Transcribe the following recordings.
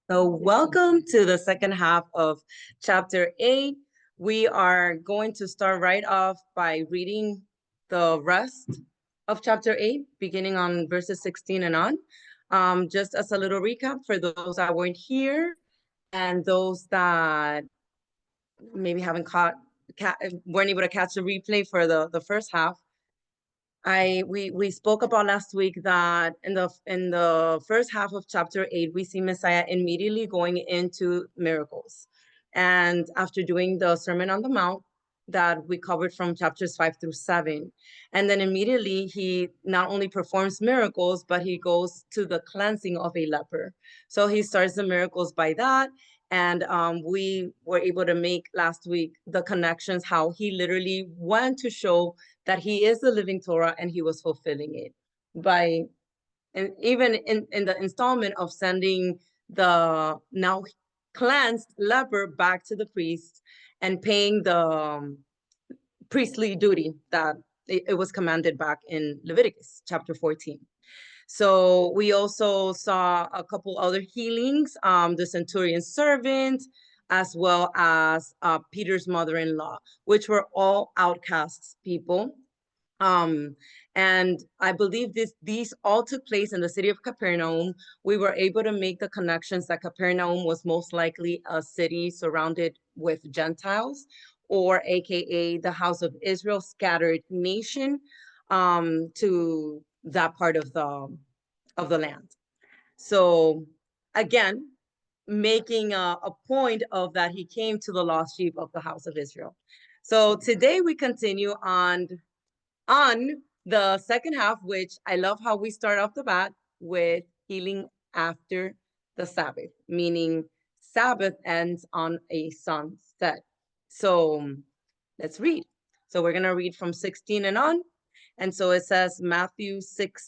So welcome to the second half of chapter 8. We are going to start right off by reading the rest of chapter 8, beginning on verses 16 and on. Just as a little recap for those that weren't here and those that maybe haven't weren't able to catch the replay for the first half. We spoke about last week that in the first half of chapter 8, we see Messiah immediately going into miracles. And after doing the Sermon on the Mount that we covered from chapters 5 through 7, and then immediately he not only performs miracles, but he goes to the cleansing of a leper. So he starts the miracles by that. And we were able to make last week the connections, how he literally went to show that he is the living Torah and he was fulfilling it by, and even in the installment of sending the now cleansed leper back to the priest and paying the priestly duty that it was commanded back in Leviticus chapter 14. So we also saw a couple other healings, the centurion's servant, as well as Peter's mother-in-law, which were all outcasts people. And I believe these all took place in the city of Capernaum. We were able to make the connections that Capernaum was most likely a city surrounded with Gentiles, or AKA the house of Israel, scattered nation, to that part of the land. So again, making a point of that he came to the lost sheep of the house of Israel. So today we continue on the second half, which I love how we start off the bat with healing after the Sabbath, meaning Sabbath ends on a sunset. So let's read. So we're going to read from 16 and on. And so it says Matthew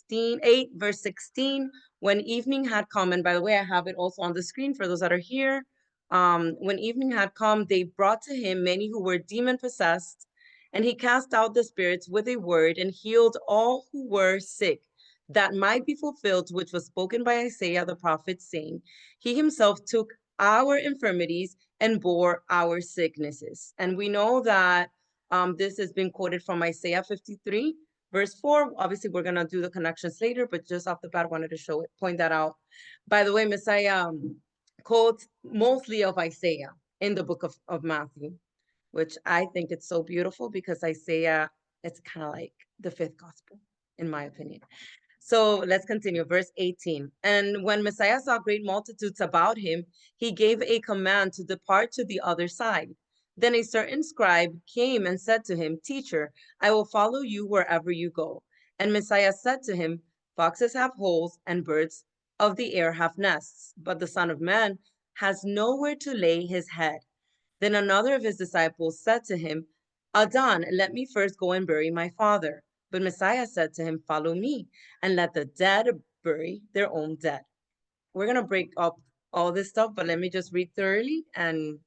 8, verse 16, when evening had come, and by the way, I have it also on the screen for those that are here. When evening had come, they brought to him many who were demon possessed, and he cast out the spirits with a word and healed all who were sick, that might be fulfilled which was spoken by Isaiah the prophet, saying, he himself took our infirmities and bore our sicknesses. And we know that this has been quoted from Isaiah 53, verse 4. Obviously, we're going to do the connections later, but just off the bat, I wanted to point that out. By the way, Messiah quotes mostly of Isaiah in the book of Matthew, which I think it's so beautiful because Isaiah, it's kind of like the fifth gospel, in my opinion. So let's continue. Verse 18. And when Messiah saw great multitudes about him, he gave a command to depart to the other side. Then a certain scribe came and said to him, Teacher, I will follow you wherever you go. And Messiah said to him, Foxes have holes and birds of the air have nests, but the Son of Man has nowhere to lay his head. Then another of his disciples said to him, Adon, let me first go and bury my father. But Messiah said to him, Follow me, and let the dead bury their own dead. We're going to break up all this stuff, but let me just read thoroughly and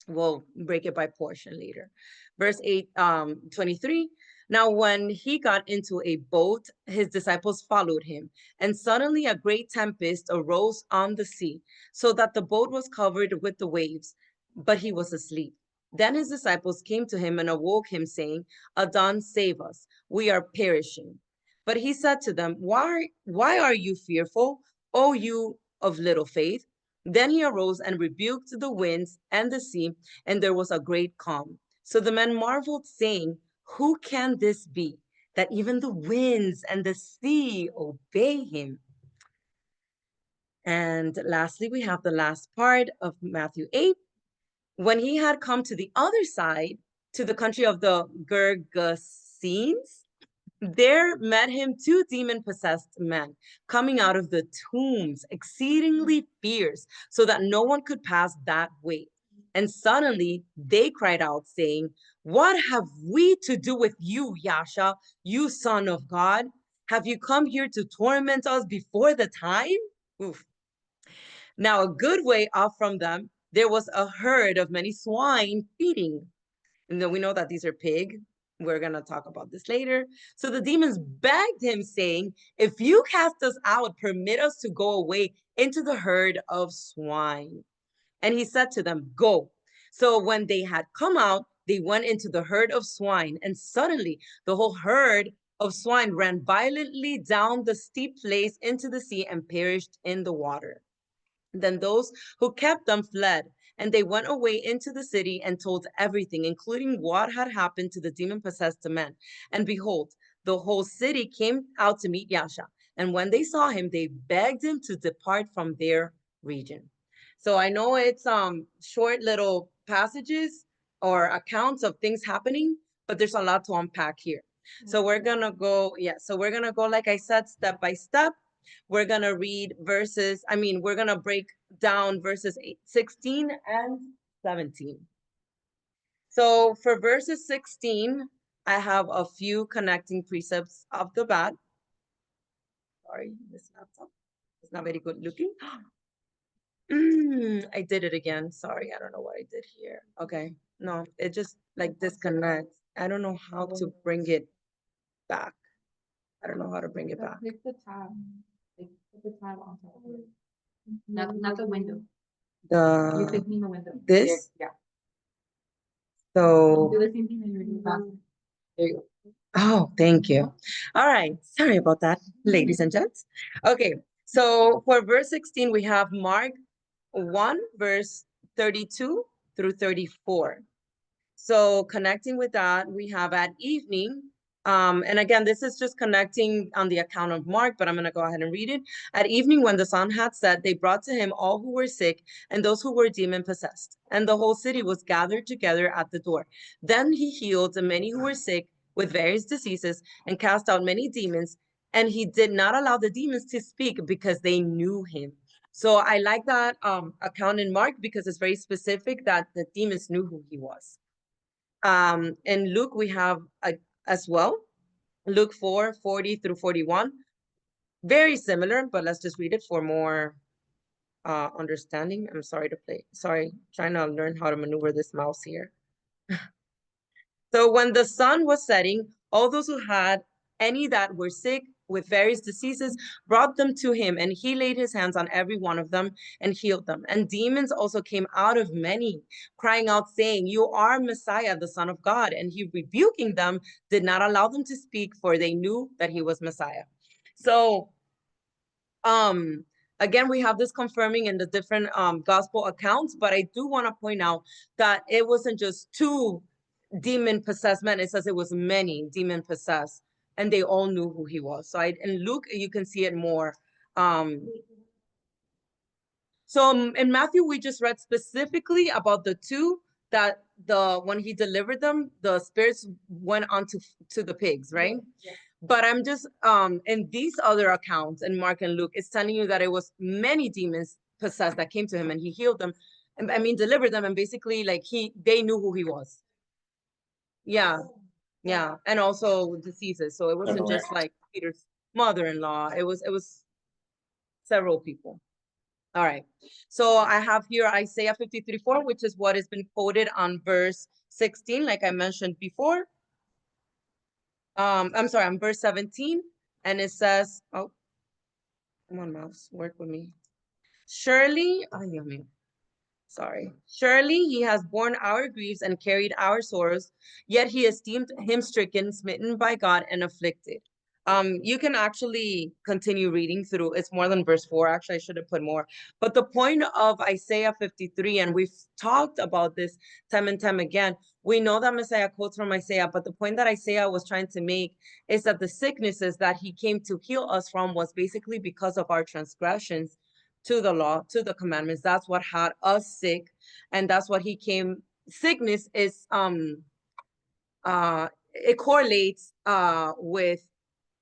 we'll break it by portion later. Verse 23. Now when he got into a boat, his disciples followed him, and suddenly a great tempest arose on the sea, so that the boat was covered with the waves, but he was asleep. Then his disciples came to him and awoke him, saying, Adon, save us, we are perishing. But he said to them, Why are you fearful, O you of little faith? Then he arose and rebuked the winds and the sea, and there was a great calm. So the men marveled, saying, Who can this be, that even the winds and the sea obey him? And lastly, we have the last part of Matthew 8. When he had come to the other side, to the country of the Gergesenes, there met him two demon-possessed men coming out of the tombs, exceedingly fierce, so that no one could pass that way. And suddenly they cried out, saying, What have we to do with you, Yasha, you son of God? Have you come here to torment us before the time? Oof. Now, a good way off from them, there was a herd of many swine feeding. And then we know that these are pig. We're going to talk about this later. So the demons begged him, saying, if you cast us out, permit us to go away into the herd of swine. And he said to them, go. So when they had come out, they went into the herd of swine, and suddenly the whole herd of swine ran violently down the steep place into the sea and perished in the water. Then those who kept them fled, and they went away into the city and told everything, including what had happened to the demon-possessed men. And behold, the whole city came out to meet Yasha. And when they saw him, they begged him to depart from their region. So I know it's short little passages or accounts of things happening, but there's a lot to unpack here. So we're gonna go, like I said, step by step. We're gonna read we're gonna break down verses 16 and 17. So for verses 16, I have a few connecting precepts off the bat. Sorry, this laptop is not very good looking. I did it again. Sorry, I don't know what I did here. Okay, no, it just like disconnects. I don't know how to bring it back. I don't know how to bring it back. Click the tab. Like, put the tab on top of it. Not the window. You're clicking the window. This? Yeah. So Do the same thing that you were doing last time. there you go. Oh, thank you. All right. Sorry about that, ladies and gents. Okay. So for verse 16, we have Mark 1, verse 32 through 34. So connecting with that, we have at evening, and again, this is just connecting on the account of Mark, but I'm going to go ahead and read it. At evening, when the sun had set, they brought to him all who were sick and those who were demon possessed, and the whole city was gathered together at the door. Then he healed the many who were sick with various diseases and cast out many demons, and he did not allow the demons to speak because they knew him. So I like that account in Mark because it's very specific that the demons knew who he was. In Luke, we have as well, Luke 4, 40 through 41. Very similar, but let's just read it for more understanding. I'm sorry to play. Sorry, trying to learn how to maneuver this mouse here. So when the sun was setting, all those who had any that were sick with various diseases brought them to him, and he laid his hands on every one of them and healed them. And demons also came out of many, crying out, saying, you are Messiah, the Son of God. And he, rebuking them, did not allow them to speak, for they knew that he was Messiah. So again, we have this confirming in the different gospel accounts, but I do want to point out that it wasn't just two demon possessed men. It says it was many demon possessed, and they all knew who he was. So in Luke, you can see it more. So in Matthew, we just read specifically about the two that when he delivered them, the spirits went on to the pigs, right? Yeah. But I'm just in these other accounts in Mark and Luke, it's telling you that it was many demons possessed that came to him and he healed them. And, I mean, delivered them, and basically like they knew who he was. Yeah. Yeah. And also diseases. So it wasn't just like Peter's mother-in-law. It was several people. All right. So I have here Isaiah 53:4, which is what has been quoted on verse 16, like I mentioned before. I'm sorry, on verse 17, and it says, oh, come on, mouse, work with me. Surely, sorry. Surely he has borne our griefs and carried our sorrows, yet he esteemed him stricken, smitten by God, and afflicted. You can actually continue reading through. It's more than verse 4. Actually, I should have put more. But the point of Isaiah 53, and we've talked about this time and time again, we know that Messiah quotes from Isaiah, but the point that Isaiah was trying to make is that the sicknesses that he came to heal us from was basically because of our transgressions to the law, to the commandments. That's what had us sick, and that's what he came. Sickness is it correlates with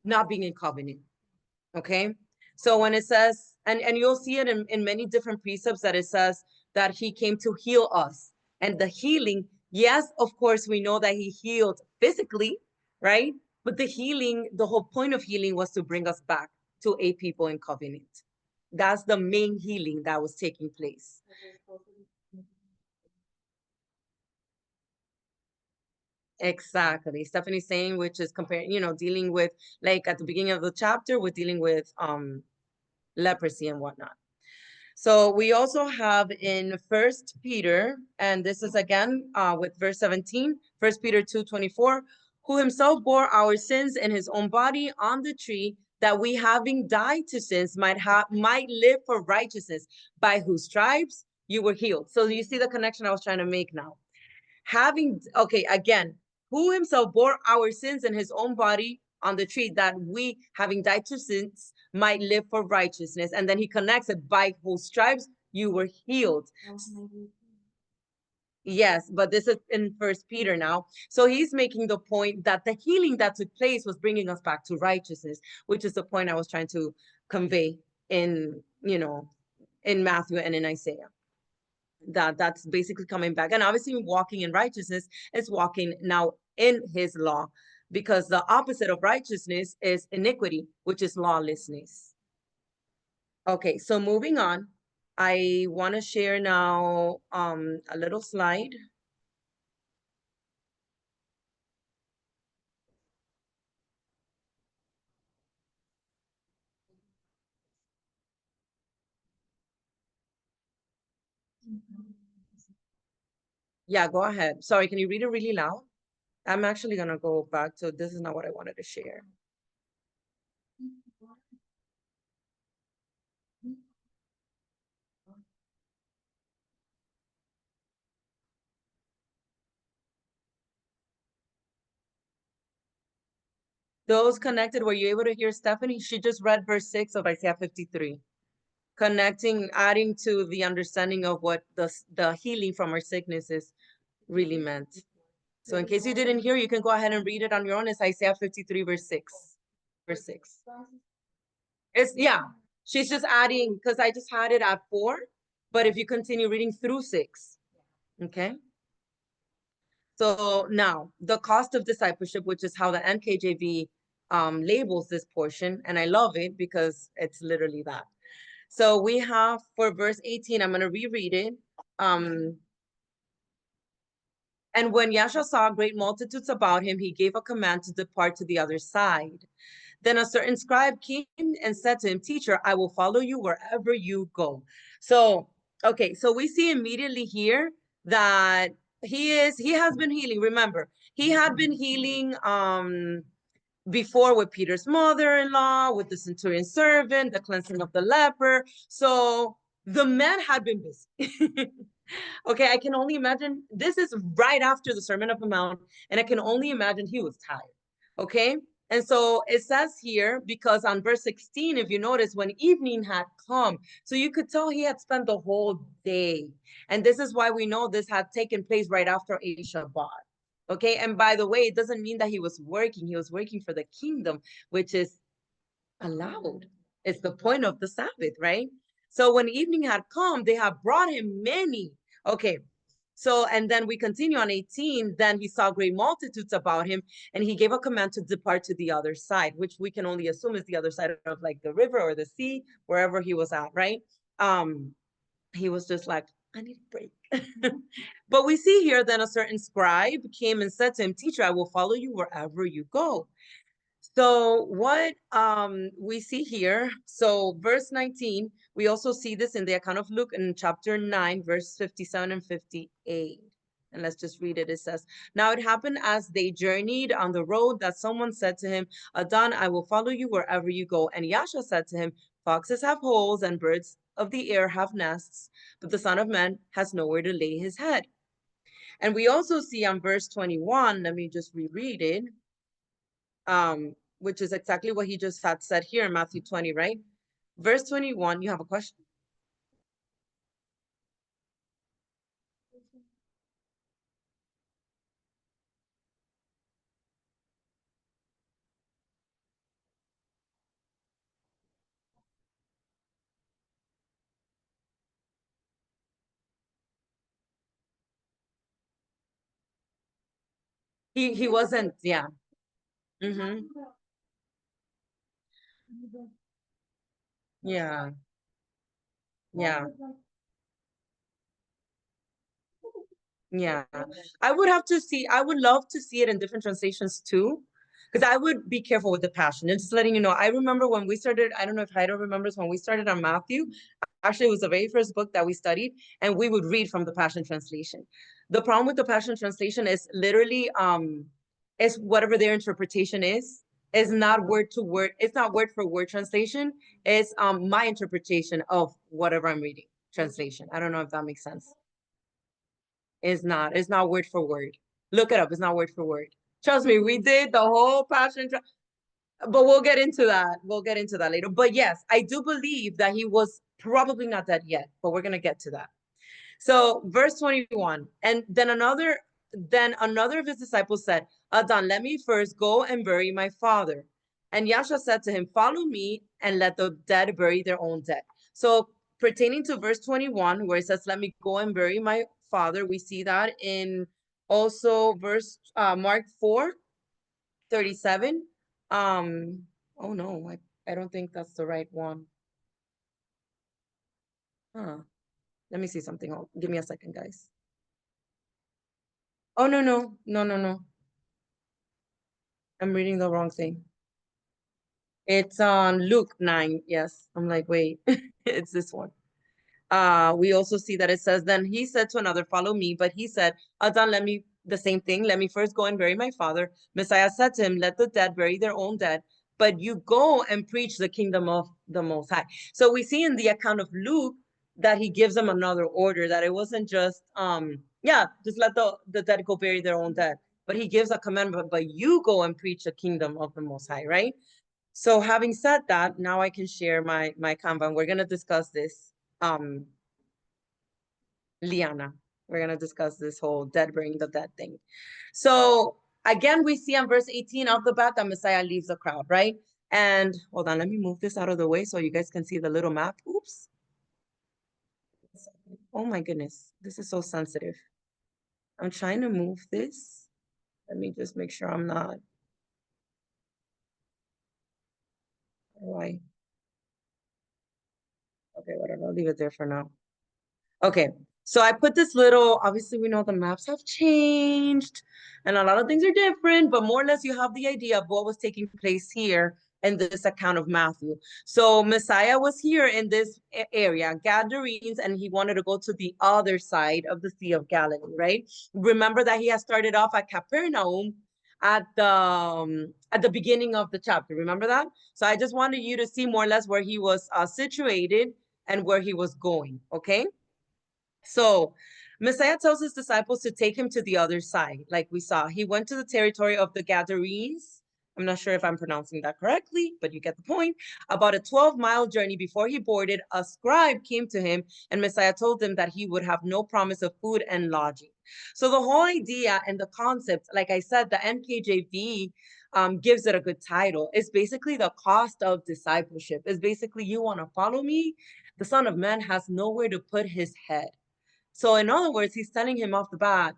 not being in covenant. Okay. So when it says, and you'll see it in many different precepts that it says that he came to heal us. And the healing, yes, of course, we know that he healed physically, right? But the healing, the whole point of healing was to bring us back to a people in covenant. That's the main healing that was taking place. Exactly. Stephanie's saying, which is comparing, dealing with, like at the beginning of the chapter, with dealing with leprosy and whatnot. So we also have in First Peter, and this is again with verse 17, 1 Peter 2:24, who himself bore our sins in his own body on the tree, that we having died to sins might live for righteousness, by whose stripes you were healed. So you see the connection I was trying to make now. Okay, again, who himself bore our sins in his own body on the tree, that we, having died to sins, might live for righteousness. And then he connects it, by whose stripes you were healed. Yes, but this is in First Peter now. So he's making the point that the healing that took place was bringing us back to righteousness, which is the point I was trying to convey in, in Matthew and in Isaiah. That's basically coming back. And obviously walking in righteousness is walking now in his law, because the opposite of righteousness is iniquity, which is lawlessness. Okay, so moving on, I want to share now a little slide. Yeah, go ahead. Sorry, can you read it really loud? I'm actually gonna go back to, this is not what I wanted to share. Those connected, were you able to hear Stephanie? She just read verse 6 of Isaiah 53. Connecting, adding to the understanding of what the healing from our sicknesses really meant. So in case you didn't hear, you can go ahead and read it on your own. It's Isaiah 53, verse 6. Verse 6. It's, yeah, she's just adding, because I just had it at 4, but if you continue reading through 6, okay? So now, the cost of discipleship, which is how the NKJV labels this portion, and I love it because it's literally that. So we have for verse 18, I'm going to reread it. And when Yahshua saw great multitudes about him, he gave a command to depart to the other side. Then a certain scribe came and said to him, Teacher, I will follow you wherever you go. So, okay, so we see immediately here that he has been healing. Remember, he had been healing before with Peter's mother-in-law, with the centurion servant, the cleansing of the leper. So the man had been busy. Okay, I can only imagine, this is right after the Sermon of the Mount, and I can only imagine he was tired. Okay, and so it says here, because on verse 16, if you notice, when evening had come, so you could tell he had spent the whole day. And this is why we know this had taken place right after a Shabbat. Okay, and by the way, it doesn't mean that he was working for the kingdom, which is allowed. It's the point of the Sabbath, right? So when evening had come, they have brought him many. Okay, so, and then we continue on 18, then he saw great multitudes about him, and he gave a command to depart to the other side, which we can only assume is the other side of like the river or the sea, wherever he was at, right? He was just like, I need a break. But we see here, then a certain scribe came and said to him, Teacher, I will follow you wherever you go. So what we see here, so verse 19, we also see this in the account of Luke in chapter 9, verse 57 and 58. And let's just read it. It says, Now it happened as they journeyed on the road that someone said to him, Adon, I will follow you wherever you go. And Yahshua said to him, Foxes have holes and birds of the air have nests, but the Son of Man has nowhere to lay his head. And we also see on verse 21, let me just reread it, which is exactly what he just had said here in Matthew 20, right? Verse 21, you have a question? He wasn't, yeah. Mm-hmm. Yeah, yeah. Yeah, I would love to see it in different translations too, because I would be careful with the Passion. And just letting you know, I remember when we started, I don't know if Heido remembers when we started on Matthew, actually it was the very first book that we studied, and we would read from the Passion Translation. The problem with the Passion Translation is literally, is whatever their interpretation is not word to word, it's not word for word translation, it's my interpretation of whatever I'm reading translation. I don't know if that makes sense. It's not word for word. Look it up. It's not word for word. Trust me, we did the whole but we'll get into that. We'll get into that later. But yes, I do believe that he was probably not dead yet, but we're gonna get to that. So verse 21, and then another of his disciples said, Adon, let me first go and bury my father. And Yasha said to him, follow me and let the dead bury their own dead. So pertaining to verse 21, where it says, let me go and bury my father, we see that in also verse Mark 4:37. Oh no, I don't think that's the right one. Huh. Let me see something. Give me a second, guys. Oh, no. I'm reading the wrong thing. It's on Luke 9. Yes. I'm like, wait, it's this one. We also see that it says, then he said to another, follow me. But he said, Adon, the same thing. Let me first go and bury my father. Messiah said to him, let the dead bury their own dead, but you go and preach the kingdom of the Most High. So we see in the account of Luke that he gives them another order, that it wasn't just, just let the dead go bury their own dead. But he gives a commandment, but you go and preach the kingdom of the Most High, right? So having said that, now I can share my Kanban. We're gonna discuss this. Liana. We're gonna discuss this whole dead bring the dead thing. So again, we see on verse 18 of the bat that Messiah leaves the crowd, right? And hold on, let me move this out of the way so you guys can see the little map. Oops. Oh my goodness, this is so sensitive. I'm trying to move this. Let me just make sure I'm not. Why? Okay, whatever. I'll leave it there for now. Okay, so I put this little, obviously we know the maps have changed and a lot of things are different, but more or less you have the idea of what was taking place here in this account of Matthew. So Messiah was here in this area, Gadarenes, and he wanted to go to the other side of the Sea of Galilee, right? Remember that he had started off at Capernaum at the beginning of the chapter. Remember that? So I just wanted you to see more or less where he was situated and where he was going, okay? So Messiah tells his disciples to take him to the other side, like we saw. He went to the territory of the Gadarenes. I'm not sure if I'm pronouncing that correctly, but you get the point. About a 12-mile journey before he boarded, a scribe came to him, and Messiah told him that he would have no promise of food and lodging. So the whole idea and the concept, like I said, the NKJV gives it a good title. It's basically the cost of discipleship. It's basically, you want to follow me? The Son of Man has nowhere to put his head. So in other words, he's telling him off the bat,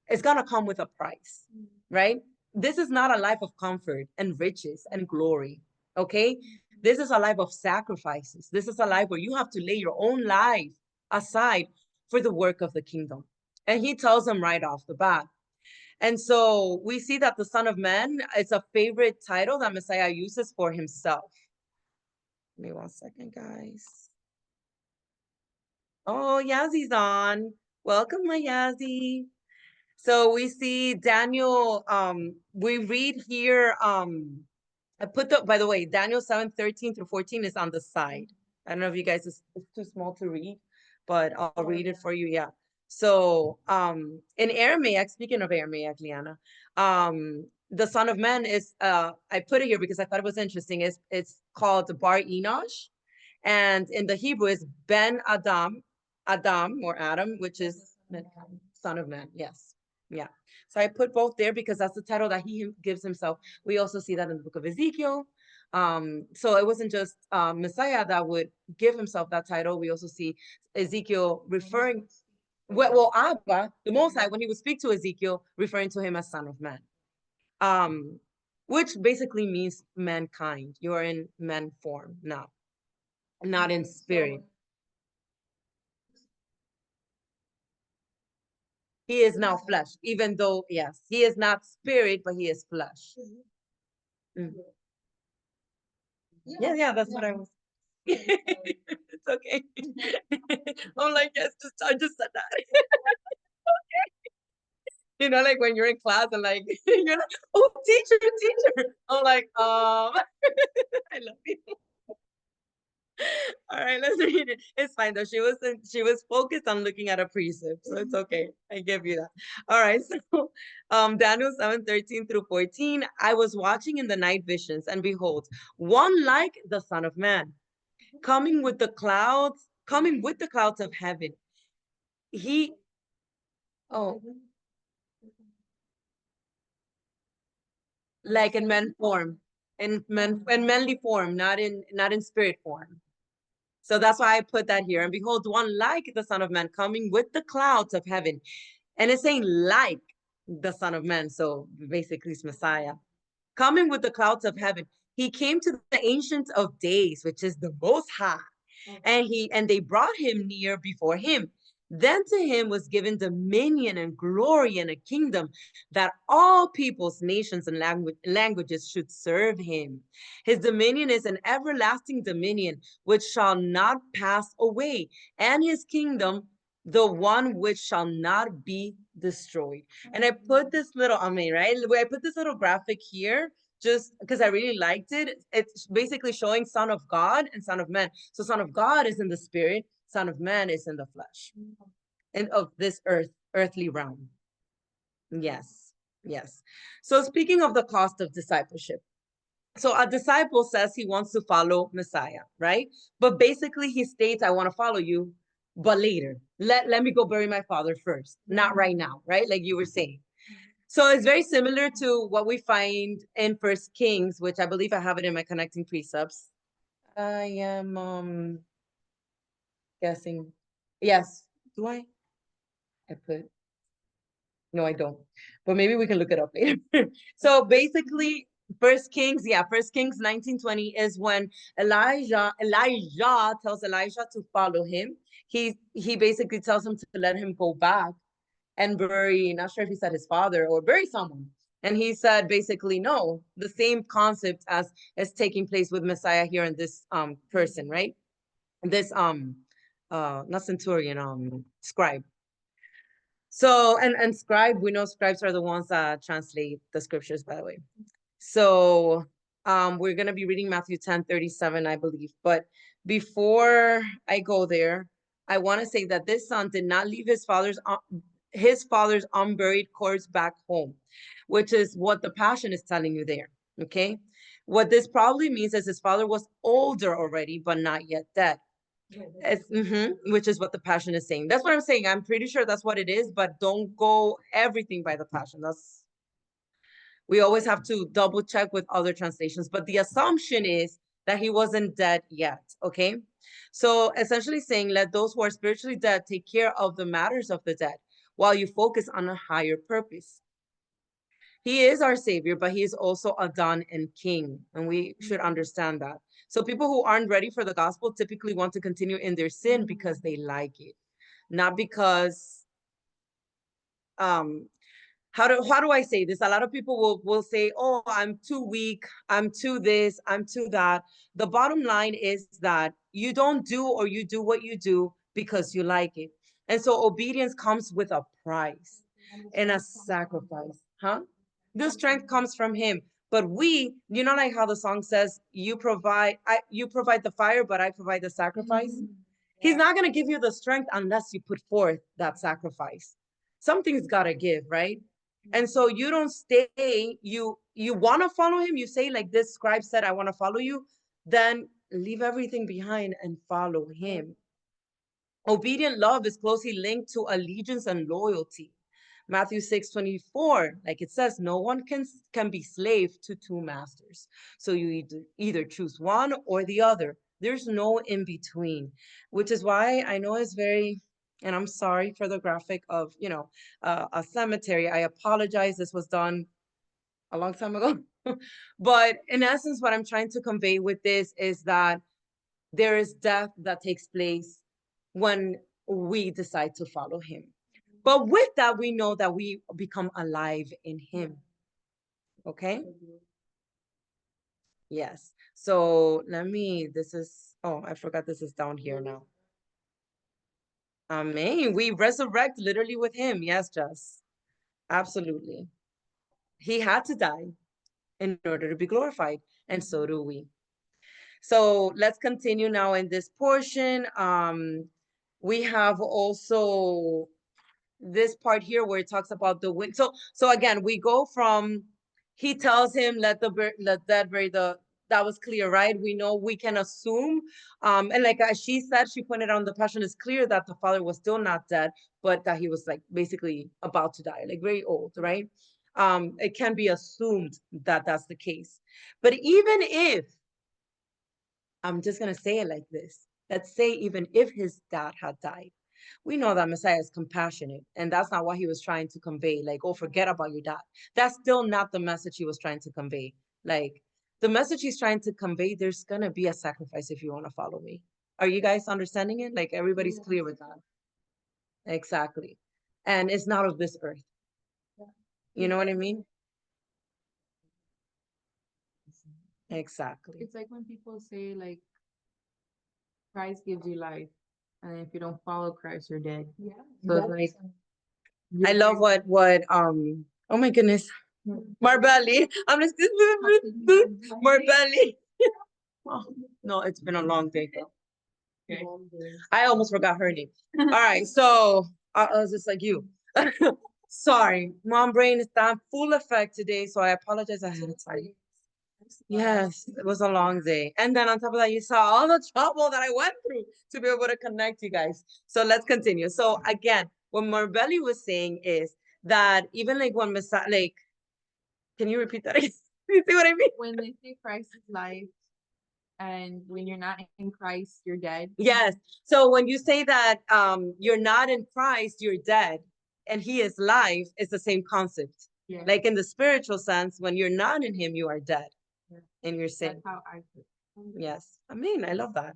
it's gonna come with a price, right? This is not a life of comfort and riches and glory, okay? This is a life of sacrifices. This is a life where you have to lay your own life aside for the work of the kingdom. And he tells them right off the bat. And so we see that the Son of Man is a favorite title that Messiah uses for himself. Give me 1 second, guys. Oh, Yazzy's on. Welcome, my Yazzie. So we see Daniel, we read here, I put by the way, Daniel 7:13-14 is on the side. I don't know if you guys, it's too small to read, but I'll read it for you, yeah. So in Aramaic, speaking of Aramaic, Liana, the Son of Man is, I put it here because I thought it was interesting, it's called Bar Enosh, and in the Hebrew is Ben Adam, or Adam, which is Son of Man, yes. Yeah. So I put both there because that's the title that he gives himself. We also see that in the book of Ezekiel. So it wasn't just Messiah that would give himself that title. We also see Ezekiel referring, well, Abba, the Most High, when he would speak to Ezekiel, referring to him as Son of Man, which basically means mankind. You're in man form now, not in spirit. He is now flesh, even though, yes, he is not spirit, but he is flesh. Mm. Yeah, that's what I was. It's okay. I'm like, yes, I just said that. You know, like when you're in class and like you're like, oh, teacher. I'm like, I love you. All right, let's read it. It's fine though. She was focused on looking at a precept, so it's okay. I give you that. All right, so Daniel 7:13 through 14. I was watching in the night visions, and behold, one like the Son of Man, coming with the clouds of heaven. He oh like in man form, in manly form, not in spirit form. So that's why I put that here. And behold, one like the Son of Man coming with the clouds of heaven. And it's saying like the Son of Man. So basically it's Messiah. Coming with the clouds of heaven. He came to the Ancient of Days, which is the Most High. And they brought him near before him. Then to him was given dominion and glory and a kingdom that all peoples, nations, and languages should serve him. His dominion is an everlasting dominion which shall not pass away, and his kingdom the one which shall not be destroyed. And I put this little, right? I put this little graphic here just because I really liked it. It's basically showing Son of God and Son of Man. So Son of God is in the spirit, Son of Man is in the flesh, and of this earthly realm. Yes. So speaking of the cost of discipleship, so a disciple says he wants to follow Messiah, right? But basically he states, I want to follow you, but later. Let me go bury my father first, not right now, right? Like you were saying. So it's very similar to what we find in First Kings, which I believe I have it in my connecting precepts. I am guessing. Yes. Do I? I put no, I don't. But maybe we can look it up later. So basically, First Kings 19:20 is when Elijah tells Elisha to follow him. He basically tells him to let him go back and bury, not sure if he said his father or bury someone. And he said basically no, the same concept as is taking place with Messiah here in this person, right? This not centurion, scribe. So and scribe, we know scribes are the ones that translate the scriptures, by the way. So we're gonna be reading Matthew 10:37, I believe. But before I go there, I want to say that this son did not leave his father's unburied corpse back home, which is what the Passion is telling you there. Okay. What this probably means is his father was older already, but not yet dead. Which is what the Passion is saying. That's what I'm saying. I'm pretty sure that's what it is, but don't go everything by the Passion. We always have to double check with other translations, but the assumption is that he wasn't dead yet. Okay. So essentially saying, let those who are spiritually dead take care of the matters of the dead while you focus on a higher purpose. He is our savior, but he is also Adon and king, and we should understand that. So people who aren't ready for the gospel typically want to continue in their sin because they like it, not because how do I say this? A lot of people will say, oh, I'm too weak, I'm too this, I'm too that. The bottom line is that you don't do, or you do what you do because you like it. And so obedience comes with a price and a sacrifice. The strength comes from him. But like how the song says, you provide the fire, but I provide the sacrifice. He's not going to give you the strength unless you put forth that sacrifice. Something's got to give, right? And so you don't stay, you want to follow him, you say like this scribe said, I want to follow you, then leave everything behind and follow him. Obedient love is closely linked to allegiance and loyalty. Matthew 6:24, like it says, no one can be slave to two masters. So you either choose one or the other. There's no in between, which is why I know it's very, and I'm sorry for the graphic of, a cemetery. I apologize. This was done a long time ago. But in essence, what I'm trying to convey with this is that there is death that takes place when we decide to follow him. But with that, we know that we become alive in him. Okay? Yes. So I forgot this is down here now. Amen. We resurrect literally with him. Yes, Jess. Absolutely. He had to die in order to be glorified, and so do we. So let's continue now in this portion. We have also this part here where it talks about the wind. So again, we go from, he tells him, let that bury the, that was clear, right? We know, we can assume, and like she said, she pointed out in the Passion, it's clear that the father was still not dead, but that he was like basically about to die, like very old, right? It can be assumed that that's the case. But even if, I'm just gonna say it like this, let's say even if his dad had died, we know that Messiah is compassionate, and that's not what he was trying to convey. Like, oh, forget about your dad. That's still not the message he was trying to convey. Like, the message he's trying to convey, there's gonna be a sacrifice if you want to follow me. Are you guys understanding it? Like, everybody's clear with that? Exactly. And it's not of this earth. You know what I mean? Exactly. It's like when people say like Christ gives you life, and if you don't follow Christ, you're dead. Yeah. So it's like, I love what oh my goodness, Marbelli. I'm just Marbelli. Oh, no, it's been a long day, girl. Okay. I almost forgot her name. All right, so I was just like you. Sorry, mom brain is on full effect today, so I apologize ahead of time. Yes, it was a long day. And then on top of that, you saw all the trouble that I went through to be able to connect you guys. So let's continue. So again, what Marbelli was saying is that even like when Messiah, like, can you repeat that again? You see what I mean? When they say Christ is life, and when you're not in Christ, you're dead. Yes. So when you say that you're not in Christ, you're dead, and he is life, it's the same concept. Yeah. Like in the spiritual sense, when you're not in him, you are dead. Yeah. And you're saying, that's how I feel. Yes. I mean, I love that.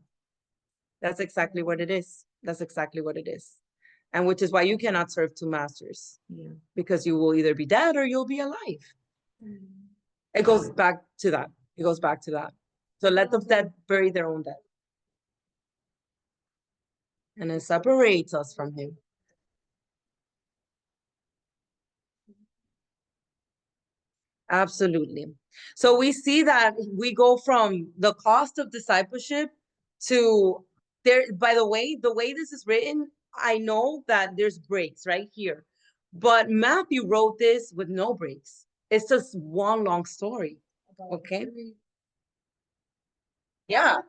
That's exactly what it is. That's exactly what it is. And which is why you cannot serve two masters. Yeah. Because you will either be dead or you'll be alive. It goes back to that. It goes back to that. So let the dead bury their own dead. And it separates us from him. Absolutely. So we see that we go from the cost of discipleship to there. By the way this is written, I know that there's breaks right here, but Matthew wrote this with no breaks. It's just one long story. Okay. Yeah.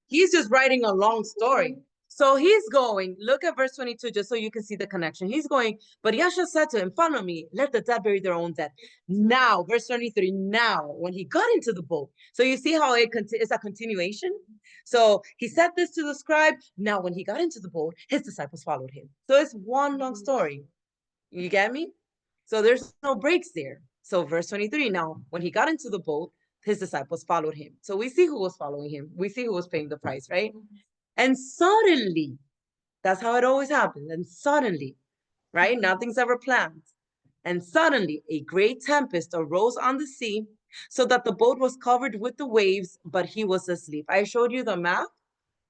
He's just writing a long story. So he's going, look at verse 22, just so you can see the connection. He's going, but Yahshua said to him, follow me, let the dead bury their own dead. Now, verse 23, now, when he got into the boat. So you see how it's a continuation? So he said this to the scribe. Now, when he got into the boat, his disciples followed him. So it's one long story. You get me? So there's no breaks there. So verse 23, now, when he got into the boat, his disciples followed him. So we see who was following him. We see who was paying the price, right? And suddenly, that's how it always happens. And suddenly, right? Nothing's ever planned. And suddenly, a great tempest arose on the sea, so that the boat was covered with the waves, but he was asleep. I showed you the map,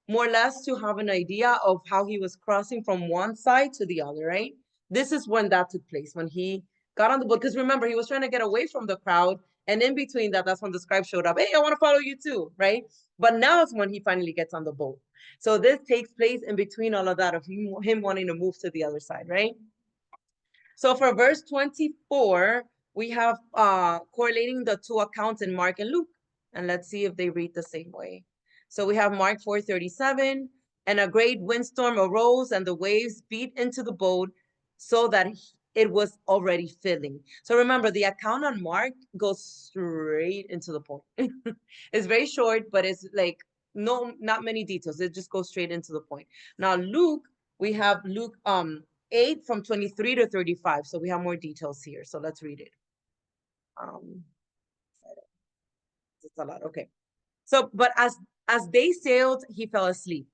more or less, to have an idea of how he was crossing from one side to the other, right? This is when that took place, when he got on the boat. Because remember, he was trying to get away from the crowd. And in between that, that's when the scribe showed up. Hey, I want to follow you too, right? But now it's when he finally gets on the boat. So this takes place in between all of that of him wanting to move to the other side, right? So for verse 24, we have correlating the two accounts in Mark and Luke. And let's see if they read the same way. So we have Mark 4:37, and a great windstorm arose, and the waves beat into the boat so that it was already filling. So remember, the account on Mark goes straight into the point. It's very short, but it's like not many details. It just goes straight into the point. Now Luke, we have Luke 8 from 23 to 35. So we have more details here. So let's read it. It's a lot. Okay. So, but as they sailed, he fell asleep.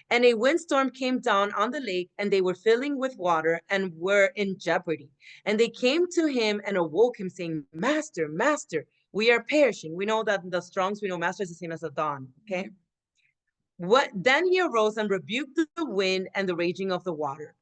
And a windstorm came down on the lake, and they were filling with water and were in jeopardy. And they came to him and awoke him, saying, Master, Master, we are perishing. We know that in the Strongs, we know Master is the same as a Don, okay? What then he arose and rebuked the wind and the raging of the water,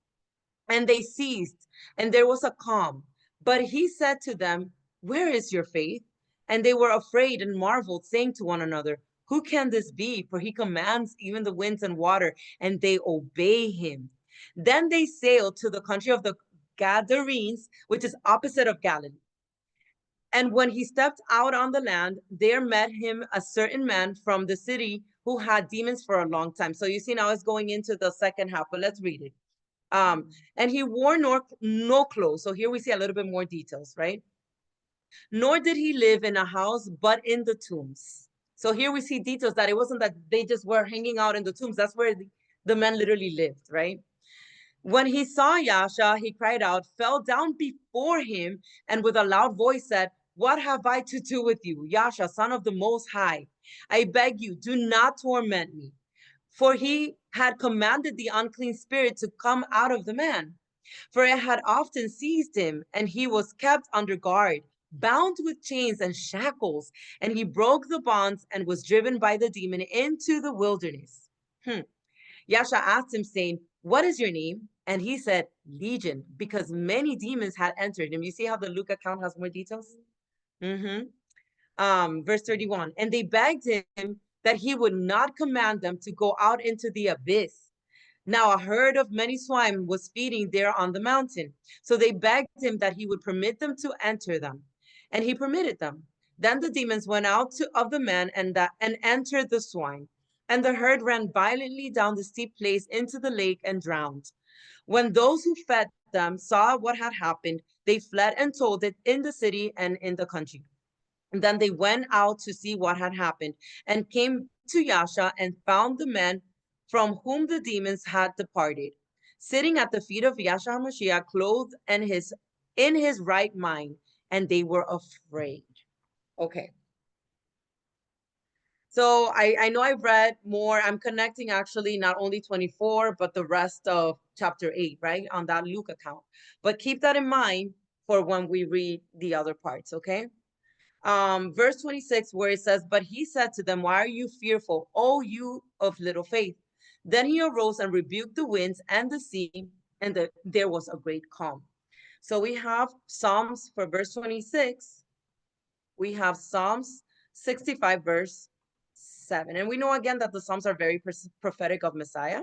and they ceased, and there was a calm. But he said to them, Where is your faith? And they were afraid and marveled, saying to one another, Who can this be? For he commands even the winds and water, and they obey him. Then they sailed to the country of the Gadarenes, which is opposite of Galilee. And when he stepped out on the land, there met him a certain man from the city who had demons for a long time. So you see, now it's going into the second half, but let's read it. And he wore no clothes. So here we see a little bit more details, right? Nor did he live in a house, but in the tombs. So here we see details that it wasn't that they just were hanging out in the tombs. That's where the man literally lived, right? When he saw Yasha, he cried out, fell down before him, and with a loud voice said, What have I to do with you, Yasha, son of the Most High? I beg you, do not torment me. For he had commanded the unclean spirit to come out of the man. For it had often seized him, and he was kept under guard, bound with chains and shackles, and he broke the bonds and was driven by the demon into the wilderness. Yasha asked him, saying, What is your name? And he said, Legion, because many demons had entered him. You see how the Luke account has more details? Verse 31. And they begged him that he would not command them to go out into the abyss. Now a herd of many swine was feeding there on the mountain. So they begged him that he would permit them to enter them. And he permitted them. Then the demons went out of the man and entered the swine. And the herd ran violently down the steep place into the lake and drowned. When those who fed them saw what had happened, they fled and told it in the city and in the country. And then they went out to see what had happened and came to Yasha and found the man from whom the demons had departed, sitting at the feet of Yasha HaMashiach, clothed and in his right mind, and they were afraid. Okay. So I know I've read more. I'm connecting actually not only 24, but the rest of chapter 8, right? On that Luke account. But keep that in mind for when we read the other parts, okay? Verse 26, where it says, But he said to them, Why are you fearful, O you of little faith? Then he arose and rebuked the winds and the sea, and there was a great calm. So we have Psalms for verse 26. We have Psalms 65, verse 7. And we know again that the Psalms are very prophetic of Messiah.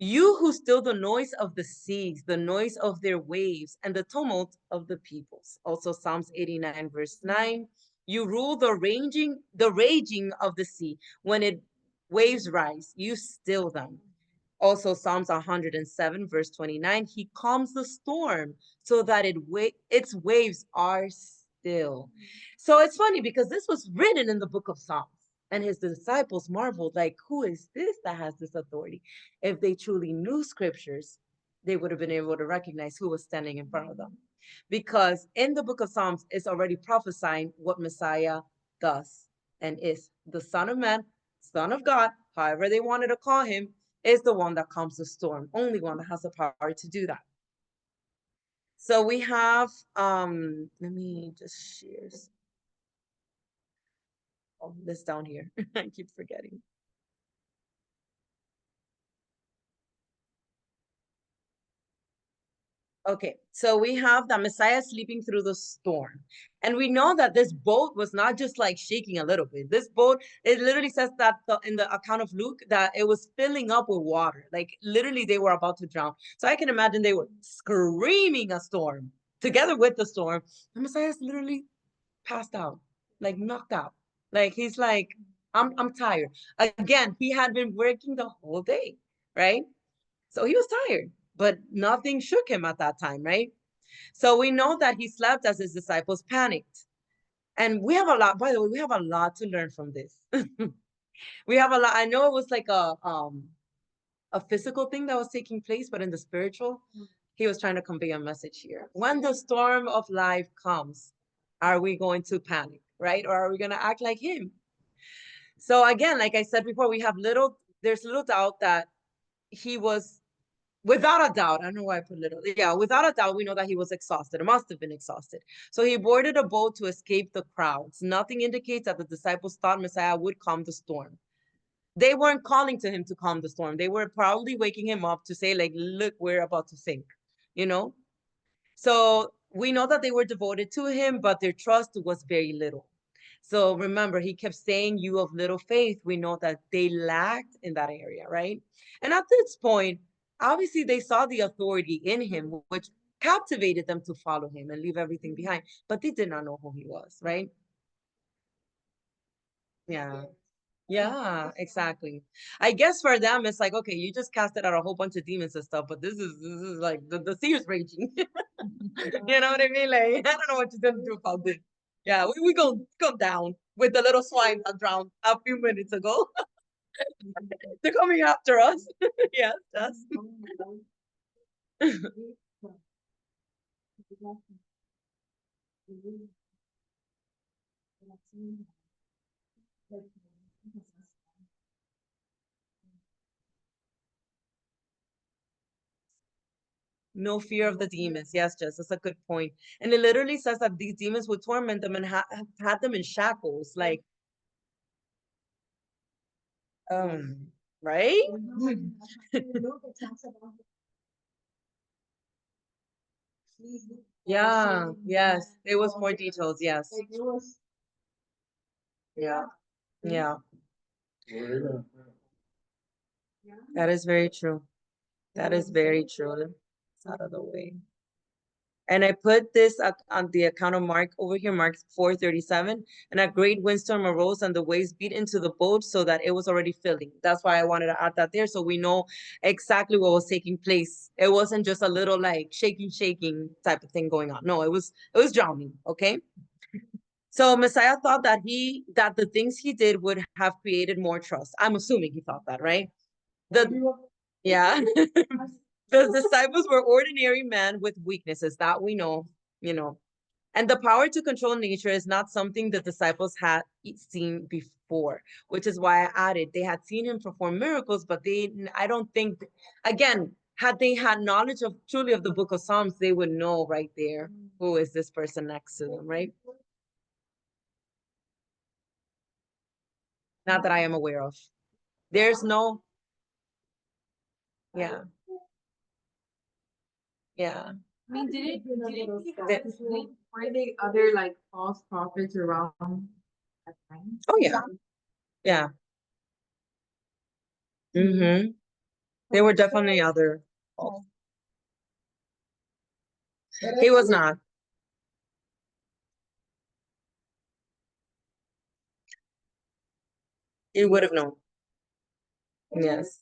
You who still the noise of the seas, the noise of their waves, and the tumult of the peoples. Also Psalms 89, verse 9. You rule the raging of the sea. When it waves rise, you still them. Also Psalms 107, verse 29. He calms the storm so that its waves are still. So it's funny because this was written in the book of Psalms. And his disciples marveled, like, who is this that has this authority? If they truly knew scriptures, they would have been able to recognize who was standing in front of them. Because in the book of Psalms, it's already prophesying what Messiah does and is. The Son of Man, Son of God, however they wanted to call him, is the one that calms the storm, only one that has the power to do that. So we have, let me just share this down here. I keep forgetting. Okay, so we have the Messiah sleeping through the storm. And we know that this boat was not just like shaking a little bit. This boat, it literally says that in the account of Luke, that it was filling up with water. Like literally they were about to drown. So I can imagine they were screaming a storm together with the storm. The Messiah's literally passed out, like knocked out. Like he's like, I'm tired. Again, he had been working the whole day, right? So he was tired, but nothing shook him at that time, right? So we know that he slept as his disciples panicked. And we have a lot, by the way, we have a lot to learn from this. We have a lot. I know it was like a physical thing that was taking place, but in the spiritual, he was trying to convey a message here. When the storm of life comes, are we going to panic, right? Or are we going to act like him? So again, like I said before, we have little there's little doubt that he was, without a doubt, I don't know why I put little. Yeah, without a doubt, we know that he was exhausted. It must have been exhausted. So he boarded a boat to escape the crowds. Nothing indicates that the disciples thought Messiah would calm the storm. They weren't calling to him to calm the storm. They were probably waking him up to say, like, look, we're about to sink, you know? So we know that they were devoted to him, but their trust was very little. So remember, he kept saying, you of little faith. We know that they lacked in that area, right? And at this point, obviously they saw the authority in him, which captivated them to follow him and leave everything behind, but they did not know who he was, right? Yeah. Yeah, exactly. I guess for them, it's like, okay, you just casted out a whole bunch of demons and stuff, but this is like the sea is raging. You know what I mean? Like, I don't know what you're gonna do about this. Yeah, we go come down with the little swine that drowned a few minutes ago. They're coming after us. Yes, that's no fear of the demons. Yes, Jess, that's a good point. And it literally says that these demons would torment them and had them in shackles, like right? Yeah, yes. It was more details, yes. Yeah, yeah. That is very true. That is very true. It's out of the way. And I put this on the account of Mark over here, Mark 4:37. And a great windstorm arose and the waves beat into the boat so that it was already filling. That's why I wanted to add that there so we know exactly what was taking place. It wasn't just a little like shaking type of thing going on. No, it was drowning. Okay. So Messiah thought that the things he did would have created more trust. I'm assuming he thought that, right? The yeah. The disciples were ordinary men with weaknesses that we know, you know. And the power to control nature is not something the disciples had seen before, which is why I added they had seen him perform miracles, but I don't think, again, had they had knowledge of truly of the book of Psalms, they would know right there who is this person next to them, right? Not that I am aware of. There's no, yeah, yeah. I mean, were they other like false prophets around that time? Oh yeah, yeah. Mm-hmm. There were definitely other. He was not. He would have known. Yes.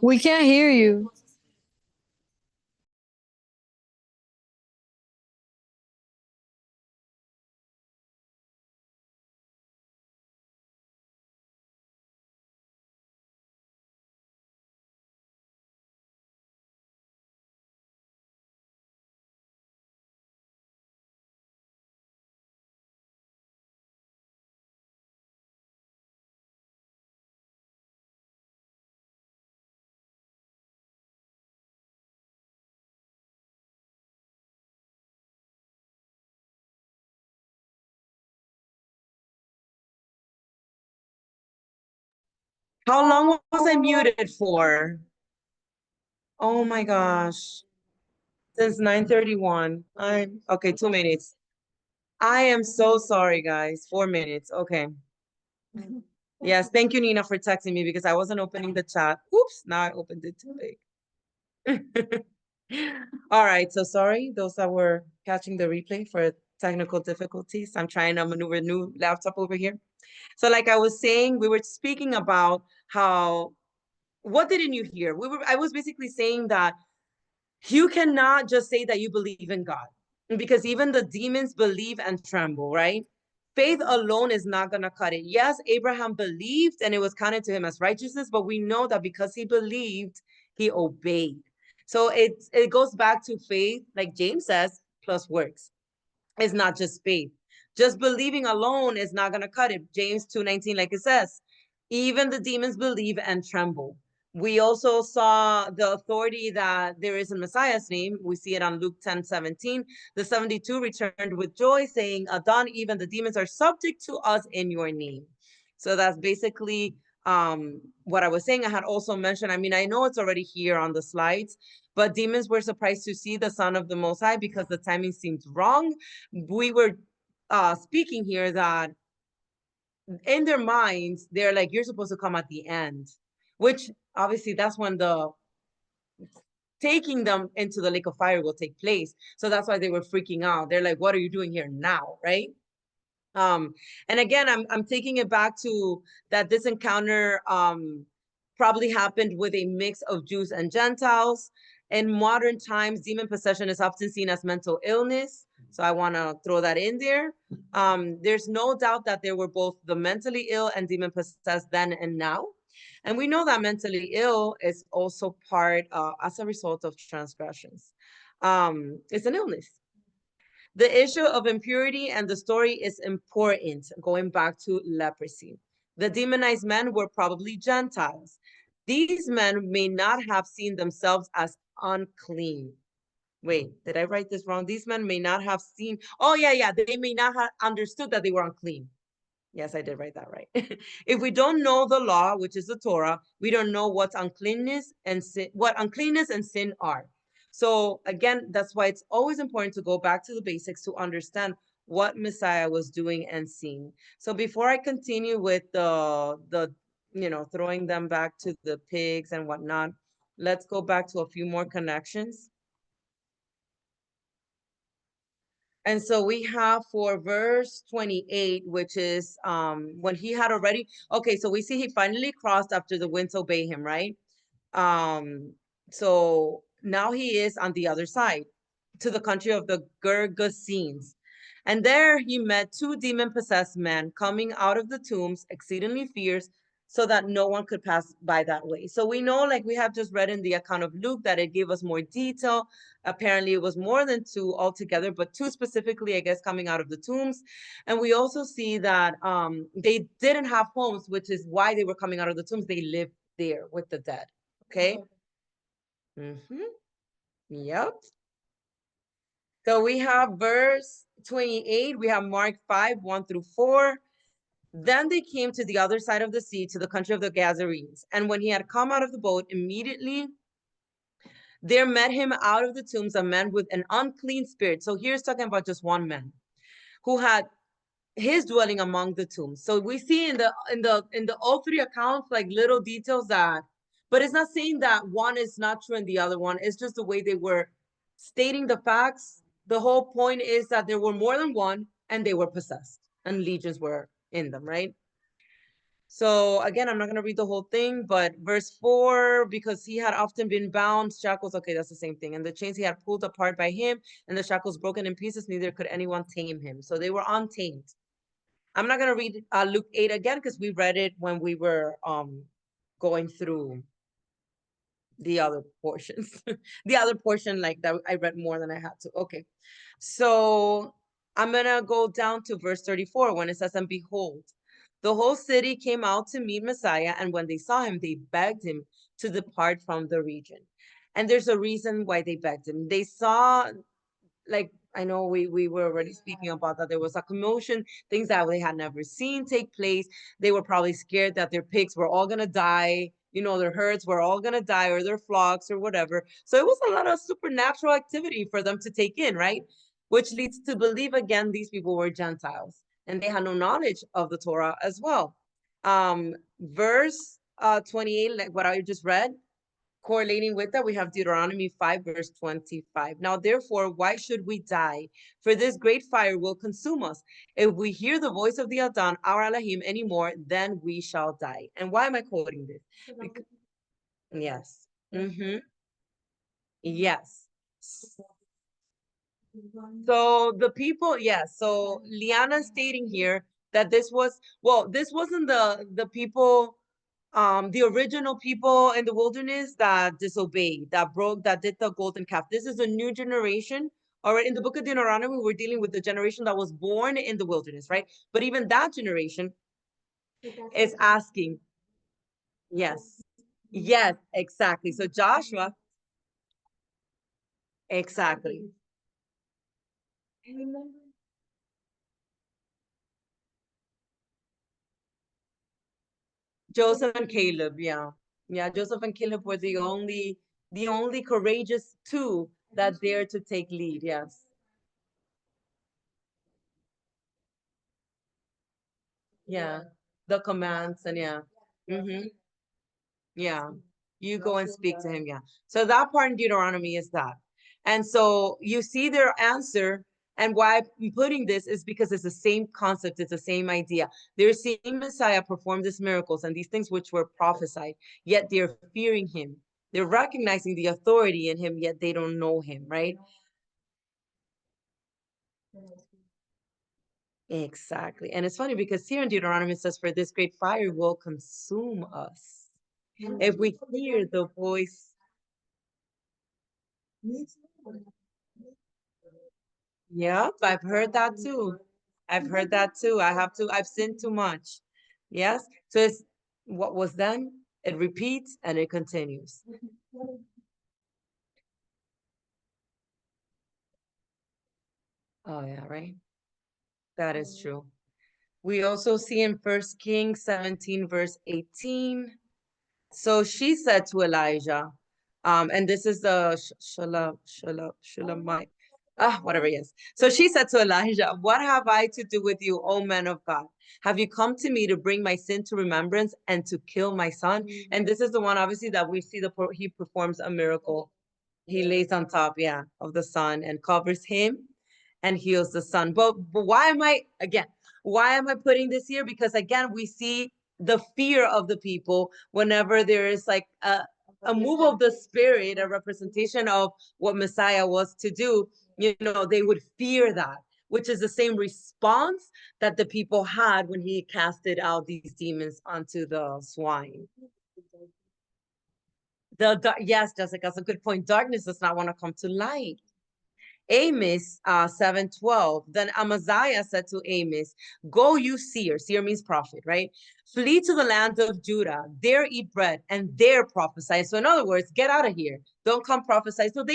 We can't hear you. How long was I muted for? Oh my gosh. Since 9:31. Okay, 2 minutes. I am so sorry, guys. 4 minutes. Okay. Yes, thank you, Nina, for texting me because I wasn't opening the chat. Oops, now I opened it too big. All right, so sorry, those that were catching the replay for technical difficulties. I'm trying to maneuver a new laptop over here. So like I was saying, we were speaking about how, what didn't you hear? I was basically saying that you cannot just say that you believe in God because even the demons believe and tremble, right? Faith alone is not going to cut it. Yes, Abraham believed and it was counted to him as righteousness, but we know that because he believed, he obeyed. So it goes back to faith, like James says, plus works. It's not just faith. Just believing alone is not going to cut it. James 2:19, like it says, even the demons believe and tremble. We also saw the authority that there is in Messiah's name. We see it on Luke 10:17. The 72 returned with joy, saying, Adon, even the demons are subject to us in your name. So that's basically what I was saying. I had also mentioned, I mean, I know it's already here on the slides, but demons were surprised to see the Son of the Most High because the timing seemed wrong. We were speaking here that in their minds, they're like, you're supposed to come at the end, which obviously that's when the taking them into the lake of fire will take place. So that's why they were freaking out. They're like, what are you doing here now, right? And again, I'm taking it back to that this encounter probably happened with a mix of Jews and Gentiles. In modern times, demon possession is often seen as mental illness. So I want to throw that in there. There's no doubt that there were both the mentally ill and demon possessed then and now. And we know that mentally ill is also part as a result of transgressions. It's an illness. The issue of impurity and the story is important, going back to leprosy. The demonized men were probably Gentiles. These men may not have seen themselves as unclean. Wait, did I write this wrong? These men may not have seen, oh yeah, they may not have understood that they were unclean. Yes, I did write that right. If we don't know the law, which is the Torah, we don't know what uncleanness and sin are. So again, that's why it's always important to go back to the basics to understand what Messiah was doing and seeing. So before I continue with the throwing them back to the pigs and whatnot, let's go back to a few more connections. And so we have for verse 28, which is when he had already, okay, so we see he finally crossed after the winds obey him, right? So now he is on the other side to the country of the Gergesenes. And there he met two demon-possessed men coming out of the tombs, exceedingly fierce, so that no one could pass by that way. So we know, like we have just read in the account of Luke, that it gave us more detail. Apparently it was more than two altogether, but two specifically, I guess, coming out of the tombs. And we also see that they didn't have homes, which is why they were coming out of the tombs. They lived there with the dead. Okay. Yep. So we have verse 28. We have Mark 5:1-4. Then they came to the other side of the sea, to the country of the Gadarenes. And when he had come out of the boat, immediately there met him out of the tombs a man with an unclean spirit. So here's talking about just one man who had his dwelling among the tombs. So we see in the all three accounts like little details that, but it's not saying that one is not true and the other one. It's just the way they were stating the facts. The whole point is that there were more than one and they were possessed and legions were in them, right? So again, I'm not going to read the whole thing, but verse 4, because he had often been bound, shackles, okay, that's the same thing. And the chains he had pulled apart by him, and the shackles broken in pieces, neither could anyone tame him. So they were untamed. I'm not going to read Luke 8 again, because we read it when we were going through the other portions. The other portion, like that, I read more than I had to. Okay. So I'm going to go down to verse 34 when it says, and behold, the whole city came out to meet Messiah, and when they saw him, they begged him to depart from the region. And there's a reason why they begged him. They saw, like, I know we were already speaking about that there was a commotion, things that they had never seen take place. They were probably scared that their pigs were all gonna die, their herds were all gonna die, or their flocks or whatever. So it was a lot of supernatural activity for them to take in, right? Which leads to believe again these people were Gentiles and they had no knowledge of the Torah as well. Verse 28, like what I just read, correlating with that, we have Deuteronomy 5, verse 25. Now, therefore, why should we die? For this great fire will consume us. If we hear the voice of the Adon, our Elohim, anymore, then we shall die. And why am I quoting this? Because, yes. Yes. So the people, yes. So Liana stating here that this wasn't the people, the original people in the wilderness that disobeyed, that did the golden calf. This is a new generation. All right, in the book of Deuteronomy, we're dealing with the generation that was born in the wilderness, right? But even that generation is asking, yes, yes, exactly. So Joshua, exactly. Joseph and Caleb, yeah. Yeah, Joseph and Caleb were the only courageous two that dared to take lead, yes. Yeah. The commands and yeah. Yeah. You go and speak to him, yeah. So that part in Deuteronomy is that. And so you see their answer, and why I'm putting this is because it's the same concept, it's the same idea. They're seeing Messiah perform these miracles and these things which were prophesied, yet they're fearing him. They're recognizing the authority in him, yet they don't know him, right? Exactly. And it's funny because here in Deuteronomy it says, for this great fire will consume us. If we hear the voice. Yep, I've heard that too. I've heard that too. I've sinned too much. Yes. So it's what was done, it repeats and it continues. Oh yeah, right. That is true. We also see in First Kings 17, verse 18. So she said to Elijah, and this is the Shulamite, whatever, yes. So she said to Elijah, what have I to do with you, O man of God? Have you come to me to bring my sin to remembrance and to kill my son? And this is the one, obviously, that we see he performs a miracle. He lays on top, yeah, of the son and covers him and heals the son. But why am I putting this here? Because again, we see the fear of the people whenever there is like a move of the spirit, a representation of what Messiah was to do, they would fear that, which is the same response that the people had when he casted out these demons onto the swine. Yes, Jessica, that's a good point. Darkness does not want to come to light. Amos 7:12. Then Amaziah said to Amos, go, you seer. Seer means prophet, right? Flee to the land of Judah. There eat bread and there prophesy. So in other words, get out of here. Don't come prophesy. So